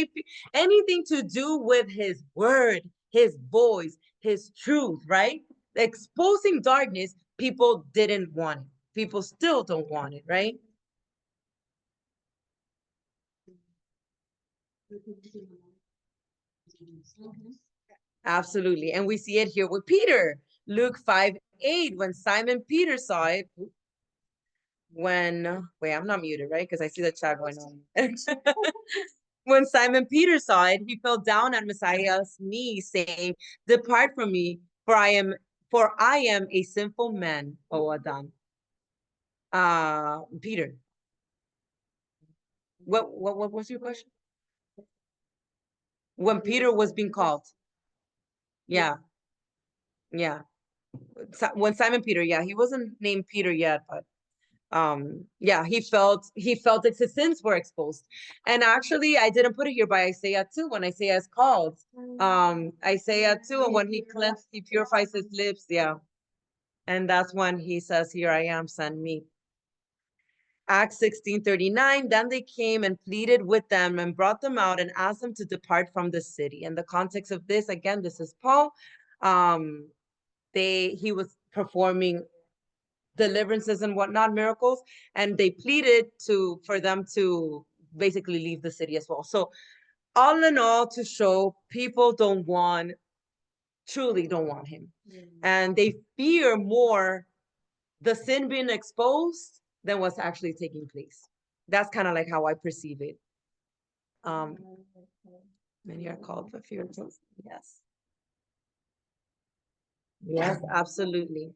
anything to do with his word, his voice, his truth, right? Exposing darkness, people didn't want it. People still don't want it, right? Absolutely. And we see it here with Peter. Luke 5:8, when Simon Peter saw it, wait, I'm not muted, right? Because I see the chat going on. When Simon Peter saw it, he fell down at Messiah's knees, saying, depart from me, for I am a sinful man, O Adam. Peter. What was your question? When Peter was being called. Yeah. Yeah. When Simon Peter, yeah, he wasn't named Peter yet, but yeah, he felt that his sins were exposed. And actually, I didn't put it here by Isaiah 2, when Isaiah is called. Isaiah 2, and when he cleansed, he purifies his lips, yeah. And that's when he says, here I am, send me. Acts 16:39, then they came and pleaded with them and brought them out and asked them to depart from the city. And the context of this, again, this is Paul. He was performing deliverances and whatnot, miracles, and they pleaded for them to basically leave the city as well. So all in all, to show people truly don't want him. And they fear more the sin being exposed than what's actually taking place. That's kind of like how I perceive it. Many are called, but few are chosen. Yes. Yes, absolutely.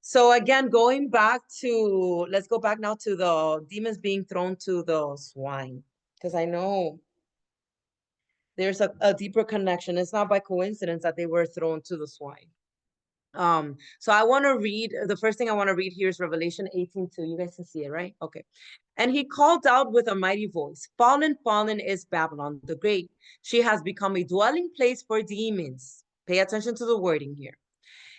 So again, let's go back now to the demons being thrown to the swine, because I know there's a deeper connection. It's not by coincidence that they were thrown to the swine. So I want to read, the first thing I want to read here is Revelation 18:2. You guys can see it, right? Okay. And he called out with a mighty voice, fallen, fallen is Babylon the Great. She has become a dwelling place for demons. Pay attention to the wording here.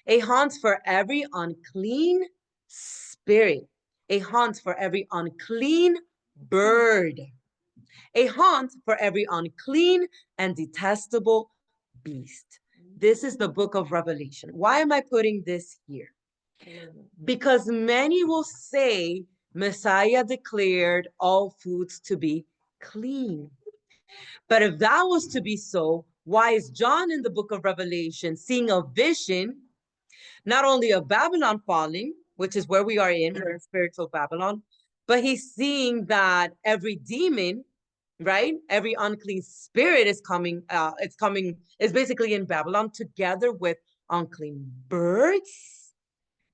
A haunt for every unclean spirit, a haunt for every unclean bird, a haunt for every unclean and detestable beast. This is the book of Revelation. Why am I putting this here? Because many will say Messiah declared all foods to be clean. But if that was to be so, why is John in the book of Revelation seeing a vision, not only of Babylon falling, which is where we are we're in spiritual Babylon, but he's seeing that every demon, right? Every unclean spirit is is basically in Babylon together with unclean birds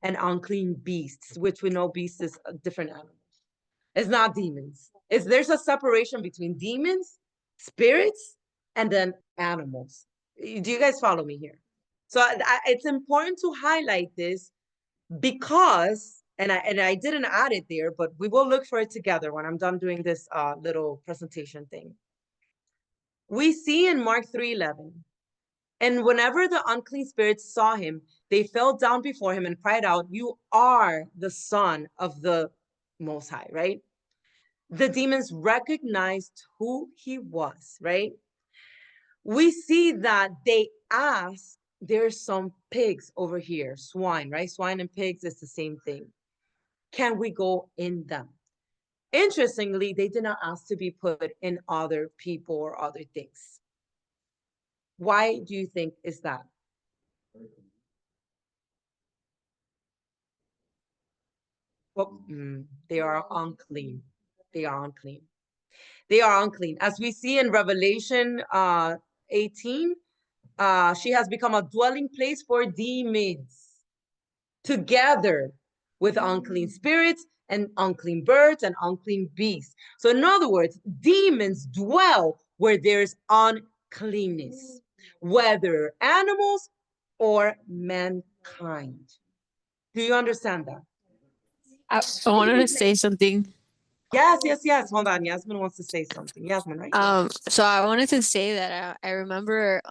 and unclean beasts, which we know beasts is a different animal. It's not demons. There's a separation between demons, spirits, and then animals. Do you guys follow me here? So it's important to highlight this because, and I didn't add it there, but we will look for it together when I'm done doing this little presentation thing. We see in Mark 3:11, and whenever the unclean spirits saw him, they fell down before him and cried out, "You are the Son of the Most High," right? The demons recognized who he was, right? We see that they asked, there's some pigs over here, swine, right? Swine and pigs is the same thing. Can we go in them? Interestingly, they did not ask to be put in other people or other things. Why do you think is that? Well, they are unclean. They are unclean. They are unclean. As we see in Revelation 18, she has become a dwelling place for demons, together with unclean spirits and unclean birds and unclean beasts. So in other words, demons dwell where there's uncleanness, whether animals or mankind. Do you understand that? I wanted to say something. Yes. Hold on. Yasmin wants to say something. Yasmin, right? So I wanted to say that I remember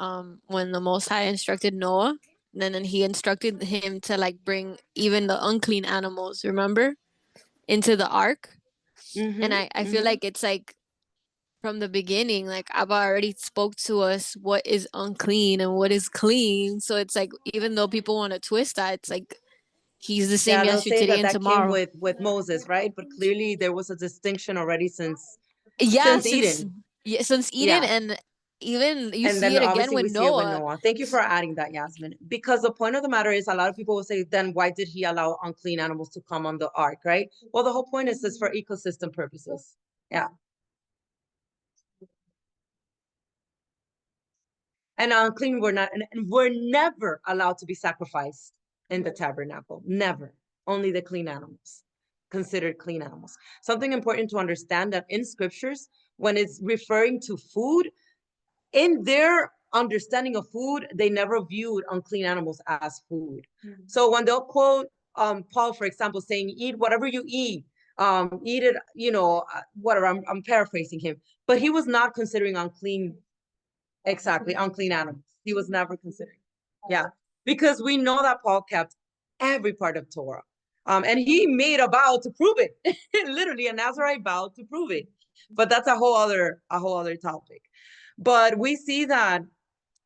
when the Most High instructed Noah, and then he instructed him to like bring even the unclean animals, remember, into the ark. And I feel like it's like from the beginning, like Abba already spoke to us what is unclean and what is clean. So it's like even though people want to twist that, it's like he's the same they'll yesterday, say today, that and that came tomorrow. with Moses, right? But clearly there was a distinction already since Yeah, Eden. since Eden, Yeah. and even you And see then it again obviously with we see it with Noah. Noah. Thank you for adding that, Yasmin. Because the point of the matter is a lot of people will say, then why did he allow unclean animals to come on the ark, right? Well, the whole point is this for ecosystem purposes. Yeah. And unclean we're never allowed to be sacrificed in the tabernacle. Never. Only the clean animals. considered clean animals. Something important to understand that in scriptures, when it's referring to food, in their understanding of food, they never viewed unclean animals as food. So when they'll quote Paul, for example, saying, eat whatever you eat it, whatever, I'm paraphrasing him, but he was not considering unclean, exactly, unclean animals. He was never considering. Yeah, because we know that Paul kept every part of Torah. And he made a vow to prove it, literally a Nazarite vow to prove it. But that's a whole other topic. But we see that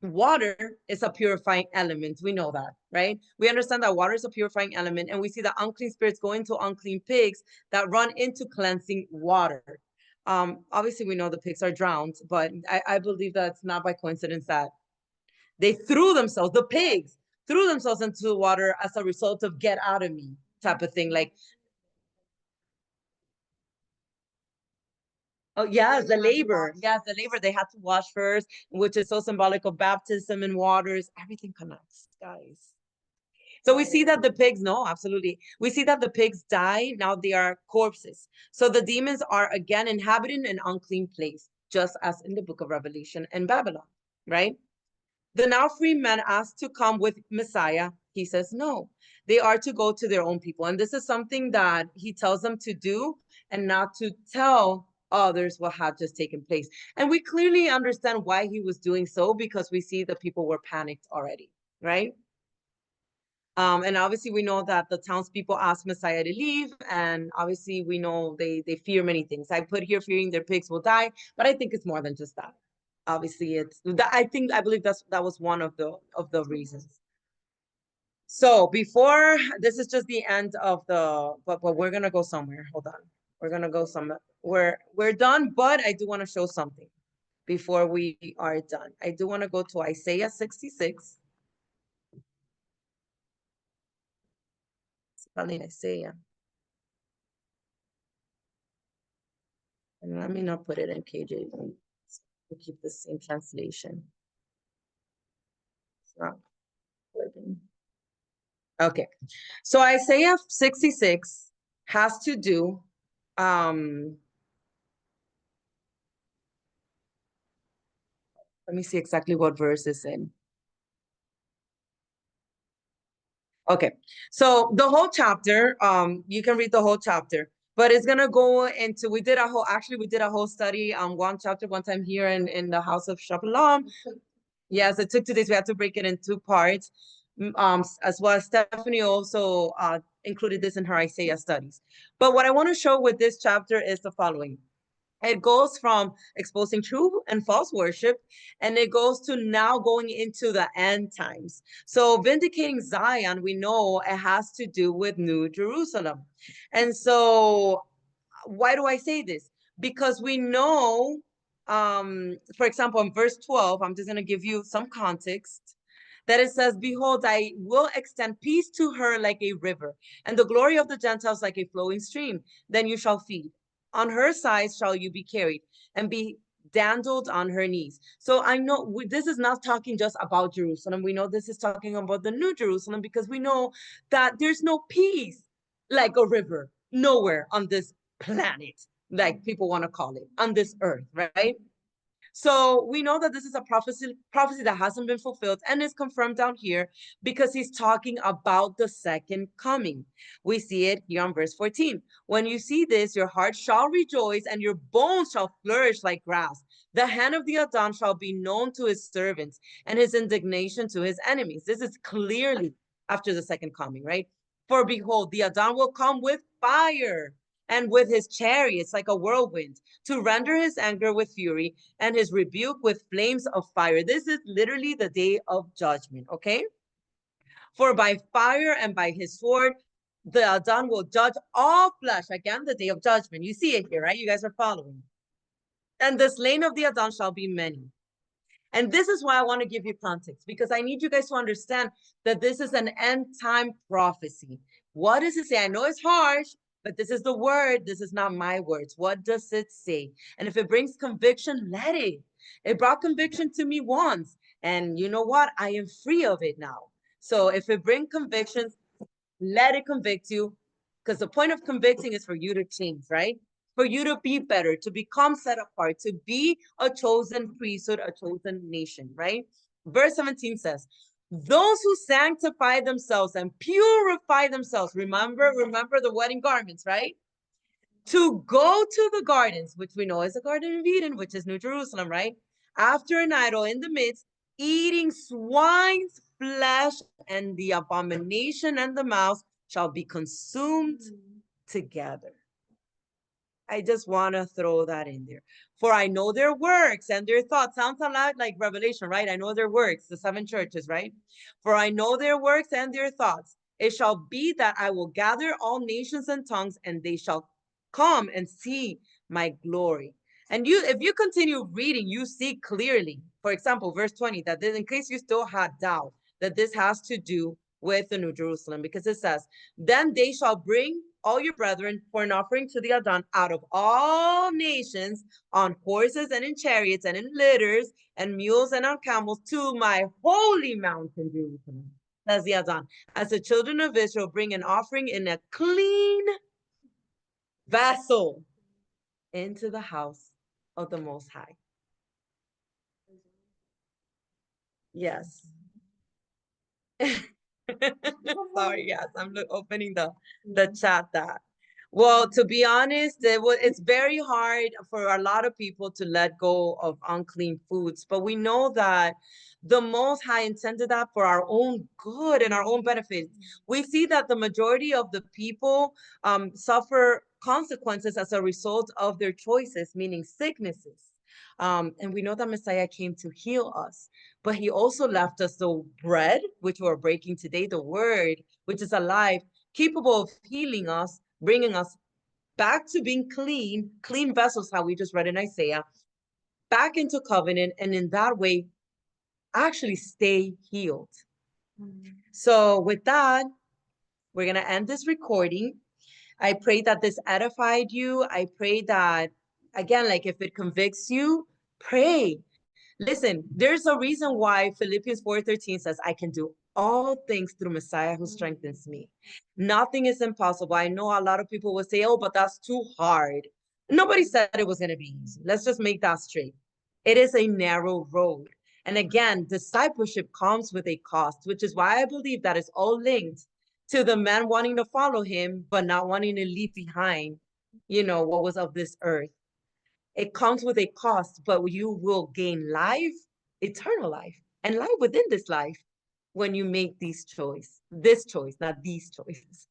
water is a purifying element. We know that, right? We understand that water is a purifying element, and we see that unclean spirits go into unclean pigs that run into cleansing water. Obviously, we know the pigs are drowned, but I believe that it's not by coincidence that the pigs threw themselves into the water as a result of get out of me type of thing. Like, oh, yes, the labor. Yes, the labor. They had to wash first, which is so symbolic of baptism and waters. Everything connects, guys. So we see that the pigs, no, absolutely. We see that the pigs die. Now they are corpses. So the demons are again inhabiting an unclean place, just as in the book of Revelation and Babylon, right? The now free men asked to come with Messiah. He says no. They are to go to their own people. And this is something that he tells them to do and not to tell others what had just taken place. And we clearly understand why he was doing so, because we see the people were panicked already, right? And obviously we know that the townspeople asked Messiah to leave, and obviously we know they fear many things. I put here fearing their pigs will die, but I think it's more than just that. Obviously, it's that I believe that was one of the reasons. So before, this is just the end of the, but we're gonna go somewhere. Hold on, we're gonna go somewhere. We're done, but I do want to show something before we are done. I do want to go to Isaiah 66. It's probably Isaiah. And let me not put it in KJV. We'll keep the same translation. It's not working. Okay, so Isaiah 66 has to do, let me see exactly what verse is in. Okay, so the whole chapter, you can read the whole chapter, but it's gonna go into, we did a whole study on one chapter one time here in the house of Shalom. Yes, it took 2 days. We had to break it in 2 parts. As well as Stephanie also included this in her Isaiah studies. But what I want to show with this chapter is the following. It goes from exposing true and false worship, and it goes to now going into the end times. So vindicating Zion, we know it has to do with New Jerusalem. And so why do I say this? Because we know, for example, in verse 12, I'm just going to give you some context, that it says, behold, I will extend peace to her like a river, and the glory of the Gentiles like a flowing stream. Then you shall feed. On her sides shall you be carried, and be dandled on her knees. So I know this is not talking just about Jerusalem. We know this is talking about the New Jerusalem, because we know that there's no peace like a river nowhere on this planet, like people want to call it, on this earth, right? So we know that this is a prophecy that hasn't been fulfilled and is confirmed down here, because he's talking about the second coming. We see it here on verse 14. When you see this, your heart shall rejoice and your bones shall flourish like grass. The hand of the Adon shall be known to his servants, and his indignation to his enemies. This is clearly after the second coming, right? For behold, the Adon will come with fire, and with his chariots like a whirlwind, to render his anger with fury and his rebuke with flames of fire. This is literally the day of judgment, okay? For by fire and by his sword, the Adon will judge all flesh. Again, the day of judgment. You see it here, right? You guys are following. And the slain of the Adon shall be many. And this is why I want to give you context, because I need you guys to understand that this is an end time prophecy. What does it say? I know it's harsh, but this is the word. This is not my words. What does it say? And if it brings conviction, let it. It brought conviction to me once. And you know what? I am free of it now. So if it brings convictions, let it convict you. because the point of convicting is for you to change, right? For you to be better, to become set apart, to be a chosen priesthood, a chosen nation, right? Verse 17 says, those who sanctify themselves and purify themselves, remember the wedding garments, right? To go to the gardens, which we know is the Garden of Eden, which is New Jerusalem, right? After an idol in the midst, eating swine's flesh, and the abomination and the mouse shall be consumed together. I just want to throw that in there. For I know their works and their thoughts. Sounds a lot like Revelation, right? I know their works, the 7 churches, right? For I know their works and their thoughts. It shall be that I will gather all nations and tongues, and they shall come and see my glory. And if you continue reading, you see clearly, for example, verse 20, that this, in case you still had doubt, that this has to do with the New Jerusalem, because it says, then they shall bring all your brethren for an offering to the Adon out of all nations, on horses and in chariots and in litters and mules and on camels, to my holy mountain Jerusalem. Says the Adon, as the children of Israel bring an offering in a clean vessel into the house of the Most High. Yes. Sorry, yes, I'm opening the chat that. Well, to be honest, it's very hard for a lot of people to let go of unclean foods, but we know that the Most High intended that for our own good and our own benefit. We see that the majority of the people suffer consequences as a result of their choices, meaning sicknesses. And we know that Messiah came to heal us, but he also left us the bread, which we're breaking today, the word, which is alive, capable of healing us, bringing us back to being clean vessels, how we just read in Isaiah, back into covenant, and in that way, actually stay healed. So with that, we're going to end this recording. I pray that this edified you. I pray that, again, like if it convicts you, pray. Listen, there's a reason why Philippians 4:13 says, I can do all things through Messiah who strengthens me. Nothing is impossible. I know a lot of people will say, oh, but that's too hard. Nobody said it was going to be easy. Let's just make that straight. It is a narrow road. And again, discipleship comes with a cost, which is why I believe that it's all linked to the man wanting to follow him, but not wanting to leave behind, what was of this earth. It comes with a cost, but you will gain life, eternal life, and life within this life when you make this choice, not these choices,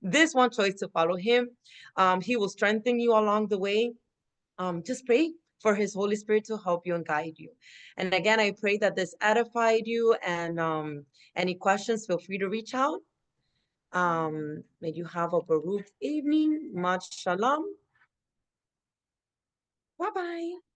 this one choice to follow him. He will strengthen you along the way. Just pray for his Holy Spirit to help you and guide you. And again, I pray that this edified you, and any questions, feel free to reach out. May you have a Baruch evening. Much shalom. Bye-bye.